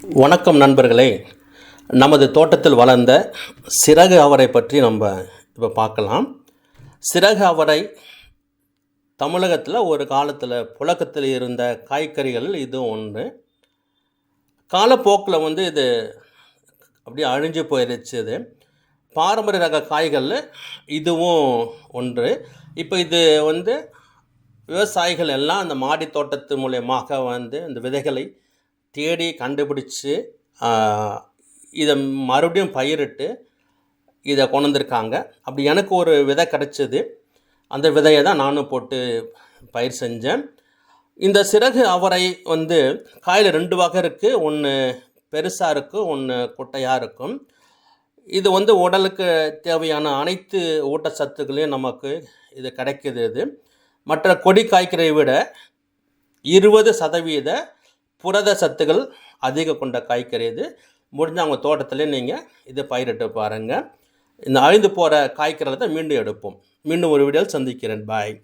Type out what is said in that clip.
வணக்கம் நண்பர்களே. நமது தோட்டத்தில் வளர்ந்த சிறகு அவரை பற்றி நம்ம இப்போ பார்க்கலாம். சிறகு அவரை தமிழகத்தில் ஒரு காலத்தில் புழக்கத்தில் இருந்த காய்கறிகள் இது ஒன்று. காலப்போக்கில் இது அப்படியே அழிஞ்சு போயிடுச்சு. இது பாரம்பரிய ரக காய்கள் இதுவும் ஒன்று. இப்போ இது விவசாயிகள் எல்லாம் அந்த மாடி தோட்டத்து மூலயமாக இந்த விதைகளை தேடி கண்டுபிடிச்சி இதை மறுபடியும் பயிரிட்டு இதை கொண்டு வந்திருக்காங்க. அப்படி எனக்கு ஒரு விதை கிடச்சிது. அந்த விதையை தான் நானும் போட்டு பயிர் செஞ்சேன். இந்த சிறகு அவரை காயில் 2 வகை இருக்குது. ஒன்று பெருசாக இருக்கும், ஒன்று குட்டையாக இருக்கும். இது உடலுக்கு தேவையான அனைத்து ஊட்டச்சத்துக்களையும் நமக்கு இது கிடைக்கிது. இது மற்ற கொடி காய்கறியை விட 20% புரத சத்துக்கள் அதிகம் கொண்ட காய்கறி. இது முடிஞ்சால் அவங்க தோட்டத்திலே நீங்கள் இதை பயிரிட்டு பாருங்கள். இந்த அழிந்து போகிற காய்கறிகளை தான் மீண்டும் எடுப்போம். மீண்டும் ஒரு வீடியோவில் சந்திக்கிறேன். பாய்.